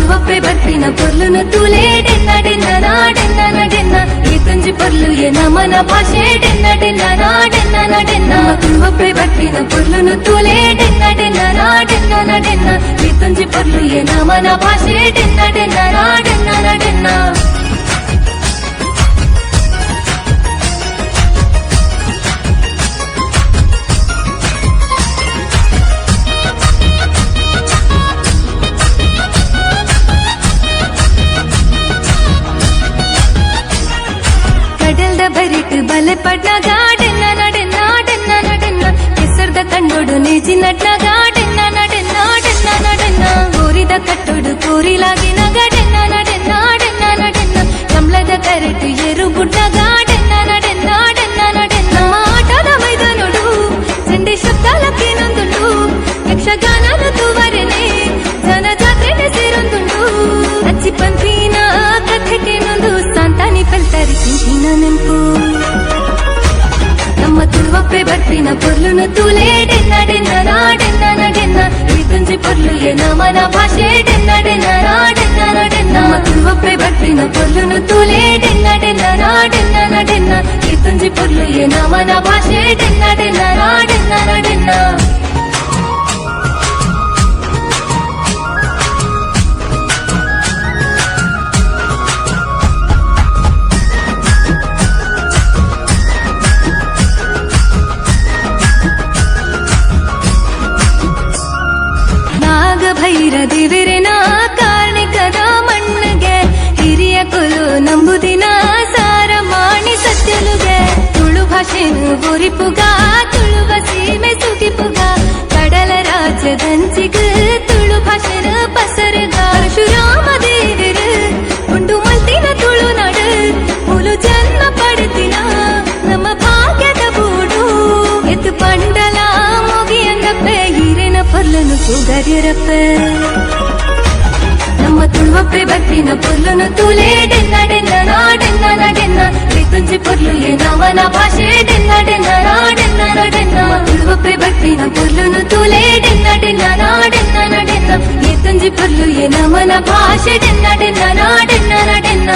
ತುಳುವಪ್ಪೆ ಬರ್ಪಿನ ಪೊರ್ಲುನು ತೂಲೆ ಡೆನ್ನ ಡೆನ್ನ ನಾಡೆನ್ನ ನಡೆನ್ನ ಈ ತುಂಜಿ ಪೊರ್ಲು ಎ ನಮನ ಭಾಷೆ ಡೆನ್ನ ಡೆನ್ನ ನಾಡೆನ್ನ ನಡೆನ್ನ ತುಳುವಪ್ಪೆ ಬರ್ಪಿನ ಪೊರ್ಲುನು ತೂಲೆ ಡೆನ್ನ ಡೆನ್ನ ನಾಡೆನ್ನ ನಡೆನ್ನ ಈ ತುಂಜಿ ಪೊರ್ಲು ಎ ನಮನ ಭಾಷೆ ಡೆನ್ನ ಡೆನ್ನ ನಾಡೆನ್ನ ನಡೆನ್ನ ಬರಿಟ್ ಬಲೆ ಪಡ್ನ ಗಾಡೆನ್ನ ನಡೆನ್ನ ಡೆನ್ನ ನಡೆನ್ನ ಹೆಸರ್ದ ಕಂಡೋಡು ನೇಜಿ ನಡ್ನ ಗಾಡೆನ್ನ ನಡೆನ್ನ ಡೆನ್ನ ನಡೆನ್ನ ಕೋರಿದ ಕಟ್ಟೋಡು ಕೋರಿಲಾಗಿನ ಗಡೆನ್ನ ನಡೆನ್ನ ಡೆನ್ನ ನಡೆನ್ನ ಕಮಲದ ಕರೆಟ್ ಏರು ಗುಡ್ಡ ಗಾಡೆನ್ನ ನಡೆನ್ನ ಡೆನ್ನ ನಡೆನ್ನ ಆಟದ ಮೈದಾನೋಡು ಚಂಡಿ ಶಬ್ದಾಲಕ್ಕೆ ನೊಂದುಂಡು ಯಕ್ಷಗಾನದ ತೂವರೆನೆ ಜನ ಜಾತ್ರೆನೆ ಸೇರೊಂದುಂಡು ಅಚ್ಚಿ ಪಂಪಿನ ಕಥೆಗೆ ನೊಂದು ಸಾಂತಾನಿ ಫಲ್ತರಿ ಕಿಂಚಿನ ನೆಂಪು ನಮ್ಮ ತುಳುವಪ್ಪೆ ಬರ್ಪಿನ ಪೊರ್ಲುನು ತೂಲೆ ಡೆನ್ನ ಡೆನ್ನ ನಾಡೆನ್ನ ನಡೆನ್ನ ಈ ತುಂಜಿ ಪೊರ್ಲು ಎ ನಮನ ಭಾಷೆ ಡೆನ್ನ ಡೆನ್ನ ನಾಡೆನ್ನ ನಡೆನ್ನ ನಮ್ಮ ತುಳುವಪ್ಪೆ ಬರ್ಪಿನ ಪೊರ್ಲುನು ತೂಲೆ ಡೆನ್ನ ಡೆನ್ನ ನಾಡೆನ್ನ ನಡೆನ್ನ ಈ ತುಂಜಿ ಪೊರ್ಲು ಎ ನಮನ ಭಾಷೆ ಡೆನ್ನ ಡೆನ್ನ ನಾಡೆನ್ನ ನಡೆನ್ನ ಭೈರ ದೇವರನ ಕಾರ್ಣಿಕದ ಮಣ್ಣಿಗೆ ಹಿರಿಯ ಕುಲು ನಂಬುದಿನ ಸಾರ ಮಾಣಿ ಸತ್ಯಲುಗೆ ತುಳು ಭಾಷೆನು ಬೋರಿಪುಗ ತುಳುವ ಸೀಮೆ ಸುಗಿಪುಗ ಕಡಲ ರಾಜ್ಯದಂಚಿಗ ತುಳು ಭಾಷೆನ ಪಸರಗ ಪರಶುರಾಮ ದೇವರ ಉಂಡು ಮಲ್ತಿನ ತುಳುನಾಡು ಮುಲು ಜನ್ಮ ಪಡೆದಿನ ನಮ್ಮ ಭಾಗ್ಯದ ಬೂಡು ಎತ್ತು ಪಂಡಲ ಮುಗಿಯಂಗಪ್ಪೆ ಹಿರಿನ ಪೊರ್ಲನು ಸುಗರ್ಯರಪ್ಪೆ ನಮ್ಮ ತುಳುವಪ್ಪೆ ಬರ್ಪಿನ ಪೊರ್ಲುನು ತೂಲೆ ಡೆನ್ನ ಡೆನ್ನ ನಾಡೆನ್ನ ನಡೆನ್ನ ಈ ತುಂಜಿ ಪೊರ್ಲು ಎ ನಮನ ಭಾಷೆ ಡೆನ್ನ ಡೆನ್ನ ನಾಡೆನ್ನ ನಡೆನ್ನ ತುಳುವಪ್ಪೆ ಬರ್ಪಿನ ಪೊರ್ಲುನು ತೂಲೆ ಡೆನ್ನ ಡೆನ್ನ ನಾಡೆನ್ನ ನಡೆನ್ನ ಈ ತುಂಜಿ ಪೊರ್ಲು ಎ ನಮನ ಭಾಷೆ ಡೆನ್ನ ಡೆನ್ನ ನಾಡೆನ್ನ ನಡೆನ್ನ